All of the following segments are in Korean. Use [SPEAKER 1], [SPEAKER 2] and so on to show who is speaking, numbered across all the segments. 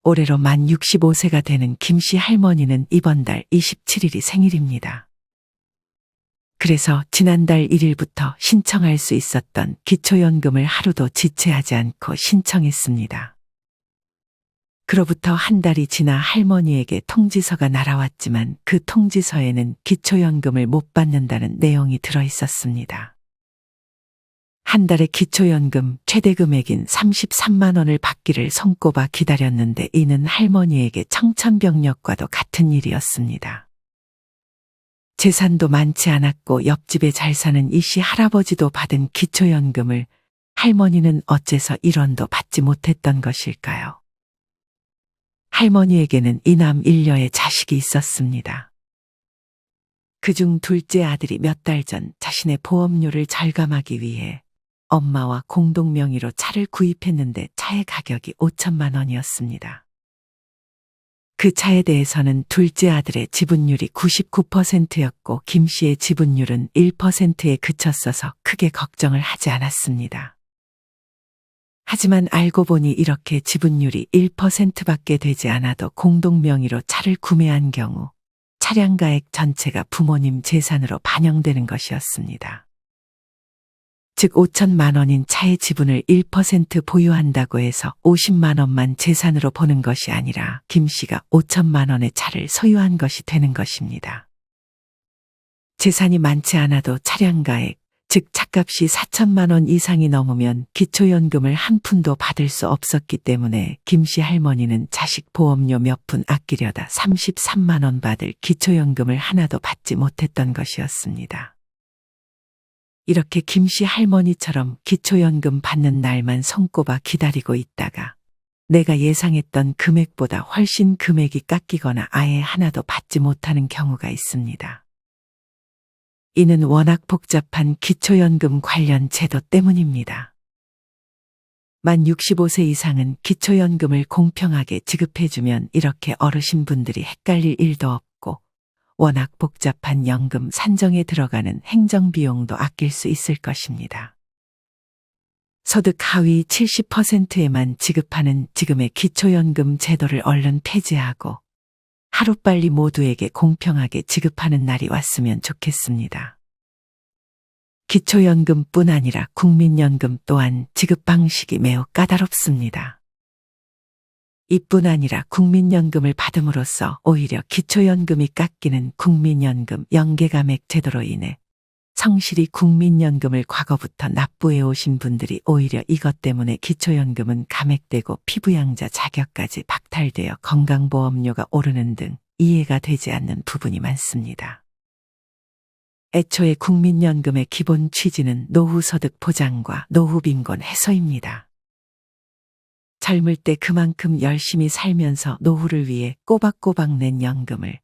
[SPEAKER 1] 올해로 만 65세가 되는 김씨 할머니는 이번 달 27일이 생일입니다. 그래서 지난달 1일부터 신청할 수 있었던 기초연금을 하루도 지체하지 않고 신청했습니다. 그로부터 한 달이 지나 할머니에게 통지서가 날아왔지만 그 통지서에는 기초연금을 못 받는다는 내용이 들어 있었습니다. 한 달에 기초연금 최대 금액인 33만 원을 받기를 손꼽아 기다렸는데 이는 할머니에게 청천벽력과도 같은 일이었습니다. 재산도 많지 않았고 옆집에 잘 사는 이씨 할아버지도 받은 기초연금을 할머니는 어째서 1원도 받지 못했던 것일까요? 할머니에게는 이남 일녀의 자식이 있었습니다. 그중 둘째 아들이 몇 달 전 자신의 보험료를 절감하기 위해 엄마와 공동 명의로 차를 구입했는데 차의 가격이 5천만 원이었습니다. 그 차에 대해서는 둘째 아들의 지분율이 99%였고 김 씨의 지분율은 1%에 그쳤어서 크게 걱정을 하지 않았습니다. 하지만 알고 보니 이렇게 지분율이 1%밖에 되지 않아도 공동 명의로 차를 구매한 경우 차량가액 전체가 부모님 재산으로 반영되는 것이었습니다. 즉 5천만 원인 차의 지분을 1% 보유한다고 해서 50만 원만 재산으로 보는 것이 아니라 김 씨가 5천만 원의 차를 소유한 것이 되는 것입니다. 재산이 많지 않아도 차량가액, 즉 차값이 4천만 원 이상이 넘으면 기초연금을 한 푼도 받을 수 없었기 때문에 김씨 할머니는 자식 보험료 몇 푼 아끼려다 33만 원 받을 기초연금을 하나도 받지 못했던 것이었습니다. 이렇게 김씨 할머니처럼 기초연금 받는 날만 손꼽아 기다리고 있다가 내가 예상했던 금액보다 훨씬 금액이 깎이거나 아예 하나도 받지 못하는 경우가 있습니다. 이는 워낙 복잡한 기초연금 관련 제도 때문입니다. 만 65세 이상은 기초연금을 공평하게 지급해주면 이렇게 어르신분들이 헷갈릴 일도 없고 워낙 복잡한 연금 산정에 들어가는 행정비용도 아낄 수 있을 것입니다. 소득 하위 70%에만 지급하는 지금의 기초연금 제도를 얼른 폐지하고 하루빨리 모두에게 공평하게 지급하는 날이 왔으면 좋겠습니다. 기초연금뿐 아니라 국민연금 또한 지급 방식이 매우 까다롭습니다. 이뿐 아니라 국민연금을 받음으로써 오히려 기초연금이 깎이는 국민연금 연계감액 제도로 인해 성실히 국민연금을 과거부터 납부해 오신 분들이 오히려 이것 때문에 기초연금은 감액되고 피부양자 자격까지 박탈되어 건강보험료가 오르는 등 이해가 되지 않는 부분이 많습니다. 애초에 국민연금의 기본 취지는 노후소득 보장과 노후빈곤 해소입니다. 젊을 때 그만큼 열심히 살면서 노후를 위해 꼬박꼬박 낸 연금을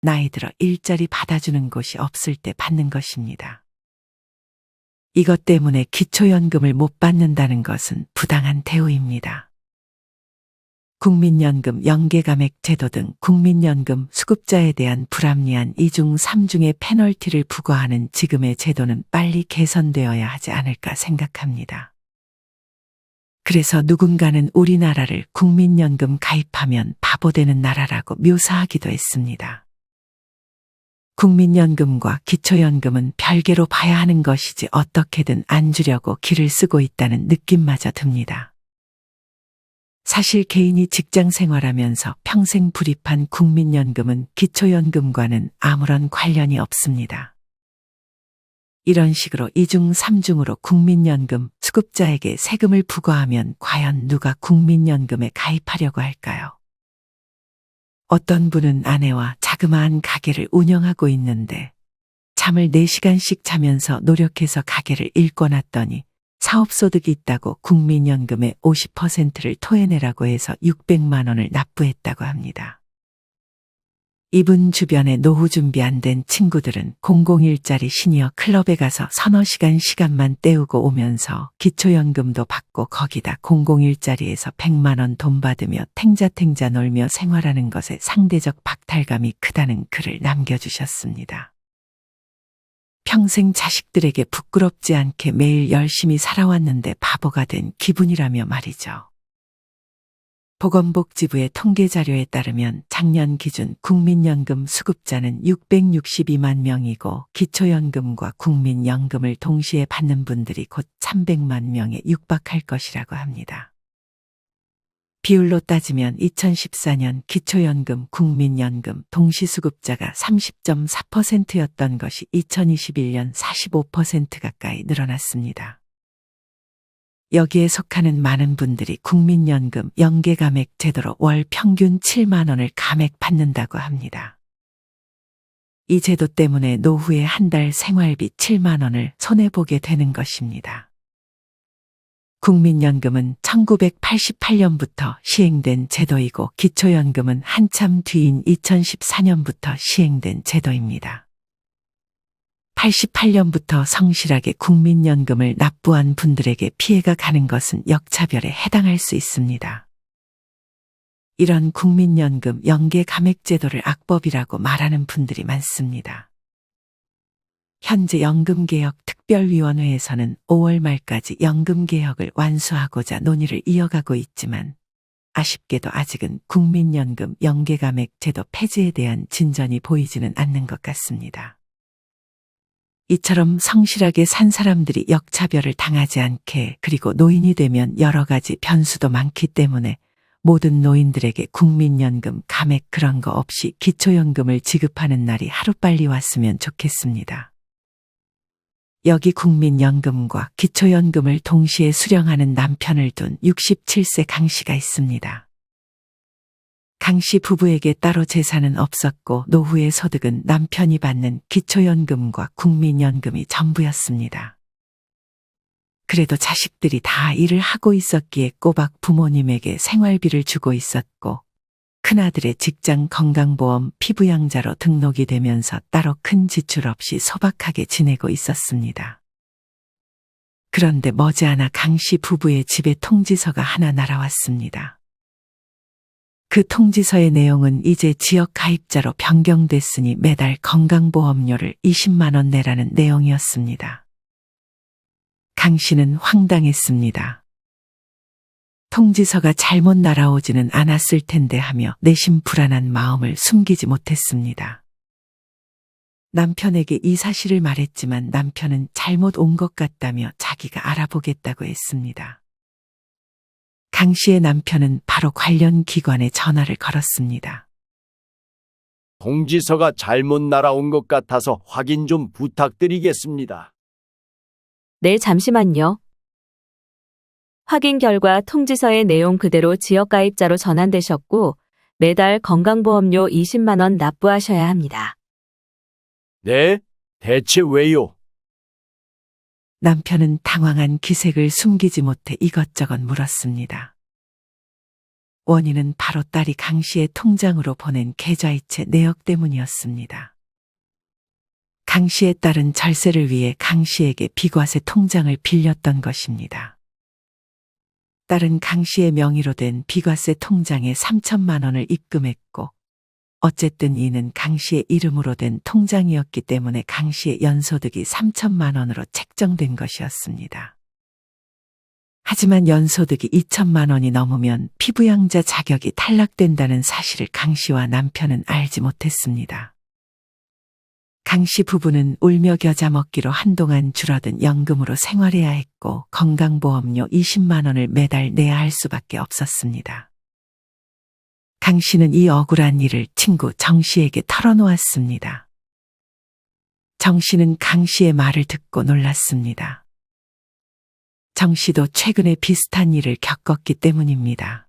[SPEAKER 1] 나이 들어 일자리 받아주는 곳이 없을 때 받는 것입니다. 이것 때문에 기초연금을 못 받는다는 것은 부당한 대우입니다. 국민연금 연계감액 제도 등 국민연금 수급자에 대한 불합리한 2중 3중의 페널티를 부과하는 지금의 제도는 빨리 개선되어야 하지 않을까 생각합니다. 그래서 누군가는 우리나라를 국민연금 가입하면 바보 되는 나라라고 묘사하기도 했습니다. 국민연금과 기초연금은 별개로 봐야 하는 것이지 어떻게든 안 주려고 길을 쓰고 있다는 느낌마저 듭니다. 사실 개인이 직장 생활하면서 평생 불입한 국민연금은 기초연금과는 아무런 관련이 없습니다. 이런 식으로 2중 3중으로 국민연금 수급자에게 세금을 부과하면 과연 누가 국민연금에 가입하려고 할까요? 어떤 분은 아내와 자그마한 가게를 운영하고 있는데 잠을 4시간씩 자면서 노력해서 가게를 일궈놨더니 사업소득이 있다고 국민연금의 50%를 토해내라고 해서 600만 원을 납부했다고 합니다. 이분 주변에 노후 준비 안 된 친구들은 001짜리 시니어 클럽에 가서 서너 시간만 때우고 오면서 기초연금도 받고 거기다 001짜리에서 100만 원 돈 받으며 탱자탱자 놀며 생활하는 것에 상대적 박탈감이 크다는 글을 남겨주셨습니다. 평생 자식들에게 부끄럽지 않게 매일 열심히 살아왔는데 바보가 된 기분이라며 말이죠. 보건복지부의 통계자료에 따르면 작년 기준 국민연금 수급자는 662만 명이고 기초연금과 국민연금을 동시에 받는 분들이 곧 300만 명에 육박할 것이라고 합니다. 비율로 따지면 2014년 기초연금, 국민연금 동시수급자가 30.4%였던 것이 2021년 45% 가까이 늘어났습니다. 여기에 속하는 많은 분들이 국민연금 연계감액 제도로 월 평균 7만 원을 감액받는다고 합니다. 이 제도 때문에 노후에 한 달 생활비 7만 원을 손해보게 되는 것입니다. 국민연금은 1988년부터 시행된 제도이고 기초연금은 한참 뒤인 2014년부터 시행된 제도입니다. 88년부터 성실하게 국민연금을 납부한 분들에게 피해가 가는 것은 역차별에 해당할 수 있습니다. 이런 국민연금 연계감액제도를 악법이라고 말하는 분들이 많습니다. 현재 연금개혁특별위원회에서는 5월 말까지 연금개혁을 완수하고자 논의를 이어가고 있지만 아쉽게도 아직은 국민연금 연계감액제도 폐지에 대한 진전이 보이지는 않는 것 같습니다. 이처럼 성실하게 산 사람들이 역차별을 당하지 않게, 그리고 노인이 되면 여러 가지 변수도 많기 때문에 모든 노인들에게 국민연금 감액 그런 거 없이 기초연금을 지급하는 날이 하루빨리 왔으면 좋겠습니다. 여기 국민연금과 기초연금을 동시에 수령하는 남편을 둔 67세 강 씨가 있습니다. 강 씨 부부에게 따로 재산은 없었고 노후의 소득은 남편이 받는 기초연금과 국민연금이 전부였습니다. 그래도 자식들이 다 일을 하고 있었기에 꼬박 부모님에게 생활비를 주고 있었고 큰아들의 직장 건강보험 피부양자로 등록이 되면서 따로 큰 지출 없이 소박하게 지내고 있었습니다. 그런데 머지않아 강 씨 부부의 집에 통지서가 하나 날아왔습니다. 그 통지서의 내용은 이제 지역 가입자로 변경됐으니 매달 건강보험료를 20만 원 내라는 내용이었습니다. 강 씨는 황당했습니다. 통지서가 잘못 날아오지는 않았을 텐데 하며 내심 불안한 마음을 숨기지 못했습니다. 남편에게 이 사실을 말했지만 남편은 잘못 온 것 같다며 자기가 알아보겠다고 했습니다. 강 씨의 남편은 바로 관련 기관에 전화를 걸었습니다.
[SPEAKER 2] 통지서가 잘못 날아온 것 같아서 확인 좀 부탁드리겠습니다.
[SPEAKER 3] 네, 잠시만요. 확인 결과 통지서의 내용 그대로 지역가입자로 전환되셨고 매달 건강보험료 20만 원 납부하셔야 합니다.
[SPEAKER 2] 네? 대체 왜요?
[SPEAKER 1] 남편은 당황한 기색을 숨기지 못해 이것저것 물었습니다. 원인은 바로 딸이 강 씨의 통장으로 보낸 계좌이체 내역 때문이었습니다. 강 씨의 딸은 절세를 위해 강 씨에게 비과세 통장을 빌렸던 것입니다. 딸은 강 씨의 명의로 된 비과세 통장에 3천만 원을 입금했고 어쨌든 이는 강 씨의 이름으로 된 통장이었기 때문에 강 씨의 연소득이 3천만 원으로 책정된 것이었습니다. 하지만 연소득이 2천만 원이 넘으면 피부양자 자격이 탈락된다는 사실을 강 씨와 남편은 알지 못했습니다. 강 씨 부부는 울며 겨자 먹기로 한동안 줄어든 연금으로 생활해야 했고 건강보험료 20만 원을 매달 내야 할 수밖에 없었습니다. 강 씨는 이 억울한 일을 친구 정 씨에게 털어놓았습니다. 정 씨는 강 씨의 말을 듣고 놀랐습니다. 정 씨도 최근에 비슷한 일을 겪었기 때문입니다.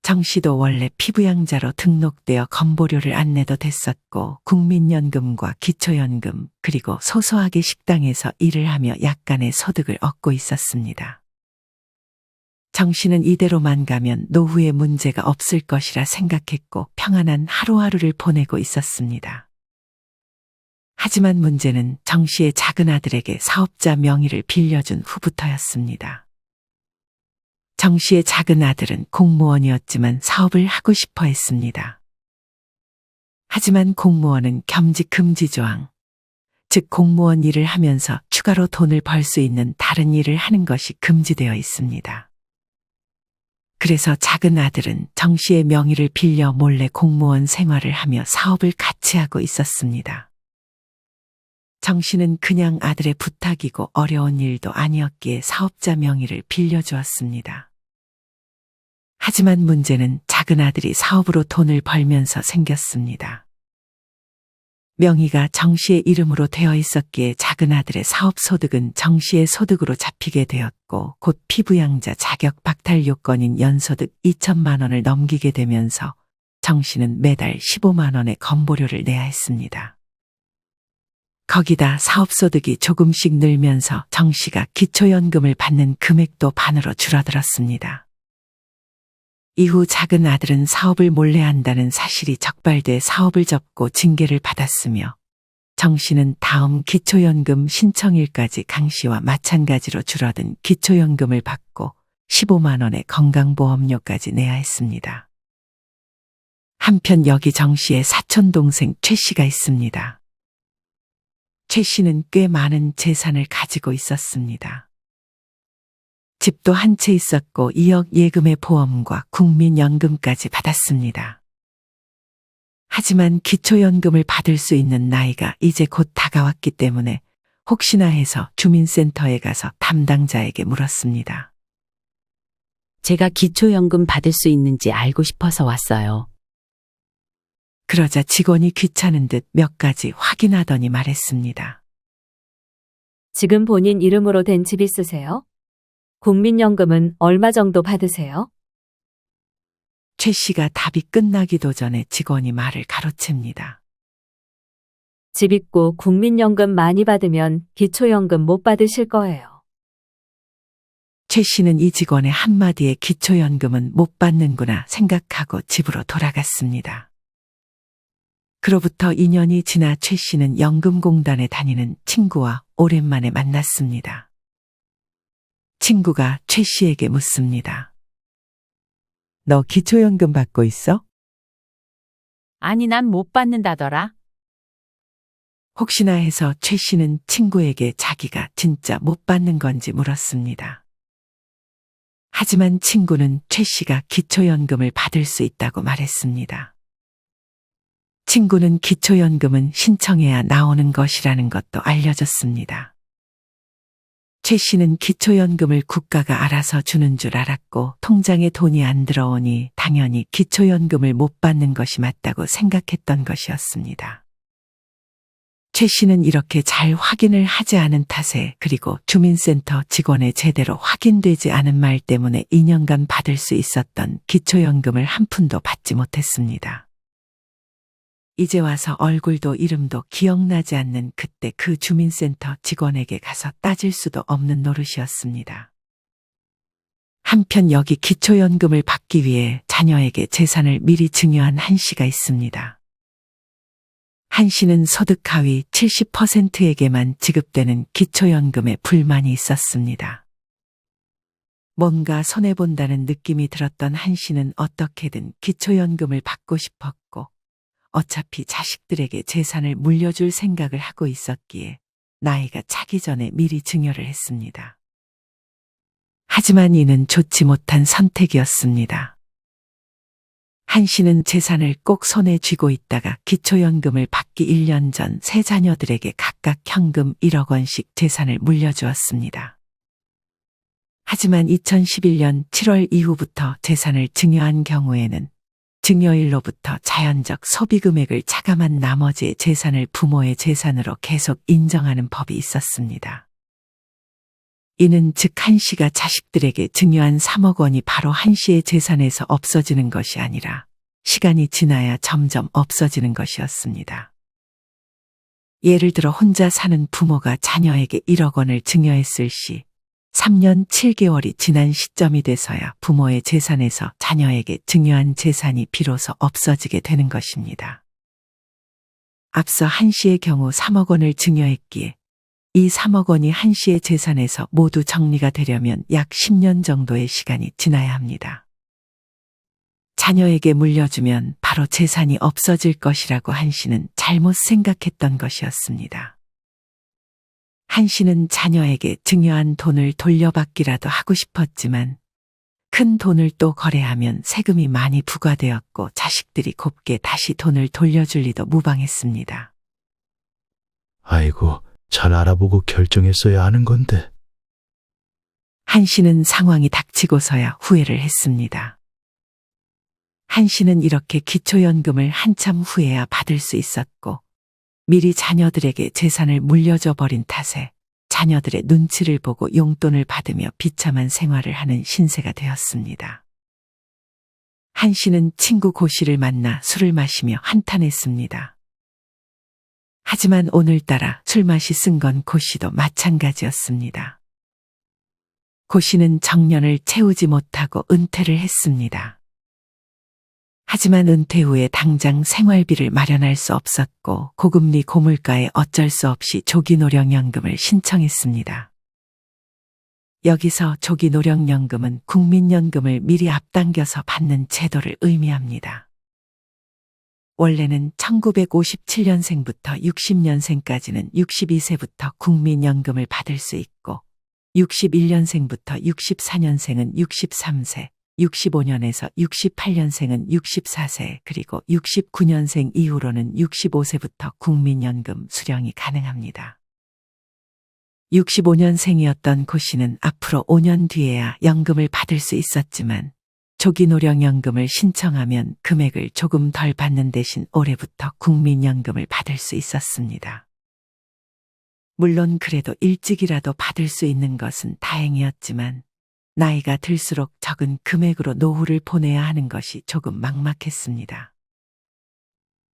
[SPEAKER 1] 정 씨도 원래 피부양자로 등록되어 건보료를 안 내도 됐었고 국민연금과 기초연금 그리고 소소하게 식당에서 일을 하며 약간의 소득을 얻고 있었습니다. 정 씨는 이대로만 가면 노후에 문제가 없을 것이라 생각했고 평안한 하루하루를 보내고 있었습니다. 하지만 문제는 정 씨의 작은 아들에게 사업자 명의를 빌려준 후부터였습니다. 정 씨의 작은 아들은 공무원이었지만 사업을 하고 싶어 했습니다. 하지만 공무원은 겸직 금지 조항, 즉 공무원 일을 하면서 추가로 돈을 벌 수 있는 다른 일을 하는 것이 금지되어 있습니다. 그래서 작은 아들은 정 씨의 명의를 빌려 몰래 공무원 생활을 하며 사업을 같이 하고 있었습니다. 정 씨는 그냥 아들의 부탁이고 어려운 일도 아니었기에 사업자 명의를 빌려주었습니다. 하지만 문제는 작은 아들이 사업으로 돈을 벌면서 생겼습니다. 명의가 정 씨의 이름으로 되어 있었기에 작은 아들의 사업 소득은 정 씨의 소득으로 잡히게 되었고 곧 피부양자 자격 박탈 요건인 연소득 2천만 원을 넘기게 되면서 정 씨는 매달 15만 원의 건보료를 내야 했습니다. 거기다 사업 소득이 조금씩 늘면서 정 씨가 기초연금을 받는 금액도 반으로 줄어들었습니다. 이후 작은 아들은 사업을 몰래 한다는 사실이 적발돼 사업을 접고 징계를 받았으며 정 씨는 다음 기초연금 신청일까지 강 씨와 마찬가지로 줄어든 기초연금을 받고 15만 원의 건강보험료까지 내야 했습니다. 한편 여기 정 씨의 사촌 동생 최 씨가 있습니다. 최 씨는 꽤 많은 재산을 가지고 있었습니다. 집도 한 채 있었고 2억 예금의 보험과 국민연금까지 받았습니다. 하지만 기초연금을 받을 수 있는 나이가 이제 곧 다가왔기 때문에 혹시나 해서 주민센터에 가서 담당자에게 물었습니다.
[SPEAKER 4] 제가 기초연금 받을 수 있는지 알고 싶어서 왔어요.
[SPEAKER 1] 그러자 직원이 귀찮은 듯 몇 가지 확인하더니 말했습니다.
[SPEAKER 3] 지금 본인 이름으로 된 집 있으세요? 국민연금은 얼마 정도 받으세요?
[SPEAKER 1] 최 씨가 답이 끝나기도 전에 직원이 말을 가로챕니다.
[SPEAKER 3] 집 있고 국민연금 많이 받으면 기초연금 못 받으실 거예요.
[SPEAKER 1] 최 씨는 이 직원의 한마디에 기초연금은 못 받는구나 생각하고 집으로 돌아갔습니다. 그로부터 2년이 지나 최 씨는 연금공단에 다니는 친구와 오랜만에 만났습니다. 친구가 최 씨에게 묻습니다. 너 기초연금 받고 있어?
[SPEAKER 4] 아니, 난 못 받는다더라.
[SPEAKER 1] 혹시나 해서 최 씨는 친구에게 자기가 진짜 못 받는 건지 물었습니다. 하지만 친구는 최 씨가 기초연금을 받을 수 있다고 말했습니다. 친구는 기초연금은 신청해야 나오는 것이라는 것도 알려줬습니다. 최 씨는 기초연금을 국가가 알아서 주는 줄 알았고 통장에 돈이 안 들어오니 당연히 기초연금을 못 받는 것이 맞다고 생각했던 것이었습니다. 최 씨는 이렇게 잘 확인을 하지 않은 탓에 그리고 주민센터 직원의 제대로 확인되지 않은 말 때문에 2년간 받을 수 있었던 기초연금을 한 푼도 받지 못했습니다. 이제 와서 얼굴도 이름도 기억나지 않는 그때 그 주민센터 직원에게 가서 따질 수도 없는 노릇이었습니다. 한편 여기 기초연금을 받기 위해 자녀에게 재산을 미리 증여한 한 씨가 있습니다. 한 씨는 소득 하위 70%에게만 지급되는 기초연금에 불만이 있었습니다. 뭔가 손해본다는 느낌이 들었던 한 씨는 어떻게든 기초연금을 받고 싶었고 어차피 자식들에게 재산을 물려줄 생각을 하고 있었기에 나이가 차기 전에 미리 증여를 했습니다. 하지만 이는 좋지 못한 선택이었습니다. 한 씨는 재산을 꼭 손에 쥐고 있다가 기초연금을 받기 1년 전 세 자녀들에게 각각 현금 1억 원씩 재산을 물려주었습니다. 하지만 2011년 7월 이후부터 재산을 증여한 경우에는 증여일로부터 자연적 소비 금액을 차감한 나머지의 재산을 부모의 재산으로 계속 인정하는 법이 있었습니다. 이는 즉 한 씨가 자식들에게 증여한 3억 원이 바로 한 씨의 재산에서 없어지는 것이 아니라 시간이 지나야 점점 없어지는 것이었습니다. 예를 들어 혼자 사는 부모가 자녀에게 1억 원을 증여했을 시 3년 7개월이 지난 시점이 돼서야 부모의 재산에서 자녀에게 증여한 재산이 비로소 없어지게 되는 것입니다. 앞서 한 씨의 경우 3억 원을 증여했기에 이 3억 원이 한 씨의 재산에서 모두 정리가 되려면 약 10년 정도의 시간이 지나야 합니다. 자녀에게 물려주면 바로 재산이 없어질 것이라고 한 씨는 잘못 생각했던 것이었습니다. 한 씨는 자녀에게 증여한 돈을 돌려받기라도 하고 싶었지만 큰 돈을 또 거래하면 세금이 많이 부과되었고 자식들이 곱게 다시 돈을 돌려줄 리도 무방했습니다.
[SPEAKER 5] 아이고, 잘 알아보고 결정했어야 하는 건데.
[SPEAKER 1] 한 씨는 상황이 닥치고서야 후회를 했습니다. 한 씨는 이렇게 기초연금을 한참 후에야 받을 수 있었고 미리 자녀들에게 재산을 물려줘 버린 탓에 자녀들의 눈치를 보고 용돈을 받으며 비참한 생활을 하는 신세가 되었습니다. 한 씨는 친구 고 씨를 만나 술을 마시며 한탄했습니다. 하지만 오늘따라 술맛이 쓴 건 고 씨도 마찬가지였습니다. 고 씨는 정년을 채우지 못하고 은퇴를 했습니다. 하지만 은퇴 후에 당장 생활비를 마련할 수 없었고 고금리 고물가에 어쩔 수 없이 조기노령연금을 신청했습니다. 여기서 조기노령연금은 국민연금을 미리 앞당겨서 받는 제도를 의미합니다. 원래는 1957년생부터 60년생까지는 62세부터 국민연금을 받을 수 있고 61년생부터 64년생은 63세, 65년에서 68년생은 64세, 그리고 69년생 이후로는 65세부터 국민연금 수령이 가능합니다. 65년생이었던 고 씨는 앞으로 5년 뒤에야 연금을 받을 수 있었지만 조기노령연금을 신청하면 금액을 조금 덜 받는 대신 올해부터 국민연금을 받을 수 있었습니다. 물론 그래도 일찍이라도 받을 수 있는 것은 다행이었지만 나이가 들수록 적은 금액으로 노후를 보내야 하는 것이 조금 막막했습니다.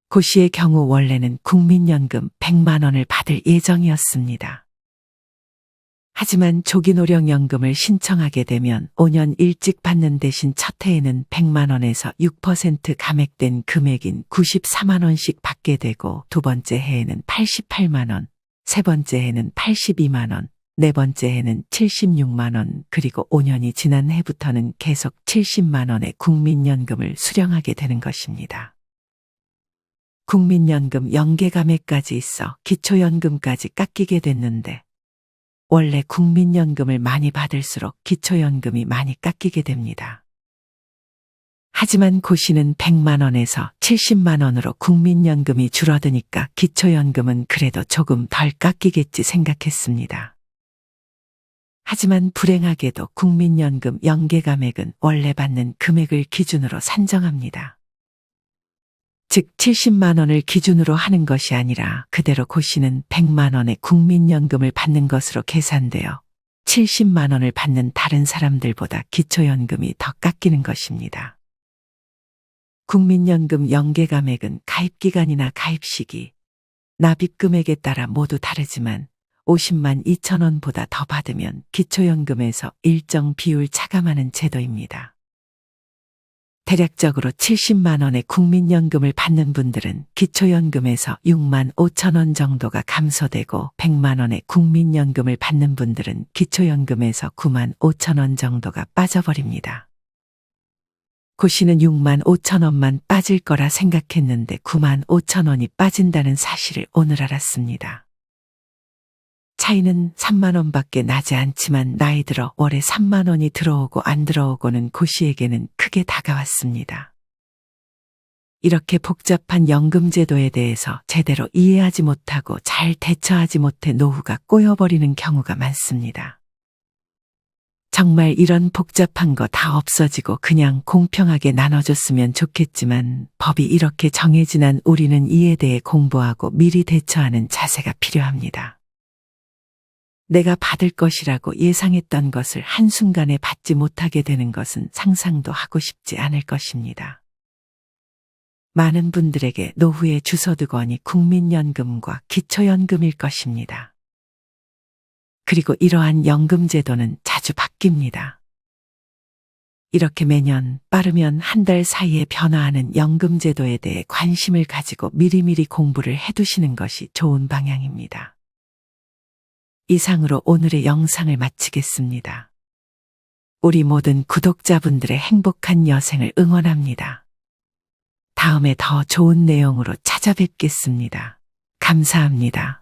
[SPEAKER 1] 고 씨의 경우 원래는 국민연금 100만 원을 받을 예정이었습니다. 하지만 조기노령연금을 신청하게 되면 5년 일찍 받는 대신 첫 해에는 100만 원에서 6% 감액된 금액인 94만 원씩 받게 되고 두 번째 해에는 88만 원, 세 번째 해는 82만 원, 네 번째 해는 76만 원, 그리고 5년이 지난 해부터는 계속 70만 원의 국민연금을 수령하게 되는 것입니다. 국민연금 연계감액까지 있어 기초연금까지 깎이게 됐는데 원래 국민연금을 많이 받을수록 기초연금이 많이 깎이게 됩니다. 하지만 고 씨는 100만 원에서 70만 원으로 국민연금이 줄어드니까 기초연금은 그래도 조금 덜 깎이겠지 생각했습니다. 하지만 불행하게도 국민연금 연계감액은 원래 받는 금액을 기준으로 산정합니다. 즉 70만 원을 기준으로 하는 것이 아니라 그대로 고 씨는 100만 원의 국민연금을 받는 것으로 계산되어 70만 원을 받는 다른 사람들보다 기초연금이 더 깎이는 것입니다. 국민연금 연계감액은 가입기간이나 가입시기, 납입금액에 따라 모두 다르지만 50만 2천 원보다 더 받으면 기초연금에서 일정 비율 차감하는 제도입니다. 대략적으로 70만 원의 국민연금을 받는 분들은 기초연금에서 6만 5천 원 정도가 감소되고 100만 원의 국민연금을 받는 분들은 기초연금에서 9만 5천 원 정도가 빠져버립니다. 고 씨는 6만 5천 원만 빠질 거라 생각했는데 9만 5천 원이 빠진다는 사실을 오늘 알았습니다. 차이는 3만 원밖에 나지 않지만 나이 들어 월에 3만 원이 들어오고 안 들어오고는 고 씨에게는 크게 다가왔습니다. 이렇게 복잡한 연금제도에 대해서 제대로 이해하지 못하고 잘 대처하지 못해 노후가 꼬여버리는 경우가 많습니다. 정말 이런 복잡한 거 다 없어지고 그냥 공평하게 나눠줬으면 좋겠지만 법이 이렇게 정해진 한 우리는 이에 대해 공부하고 미리 대처하는 자세가 필요합니다. 내가 받을 것이라고 예상했던 것을 한순간에 받지 못하게 되는 것은 상상도 하고 싶지 않을 것입니다. 많은 분들에게 노후의 주소득원이 국민연금과 기초연금일 것입니다. 그리고 이러한 연금제도는 자주 바뀝니다. 이렇게 매년 빠르면 한 달 사이에 변화하는 연금제도에 대해 관심을 가지고 미리미리 공부를 해두시는 것이 좋은 방향입니다. 이상으로 오늘의 영상을 마치겠습니다. 우리 모든 구독자분들의 행복한 여생을 응원합니다. 다음에 더 좋은 내용으로 찾아뵙겠습니다. 감사합니다.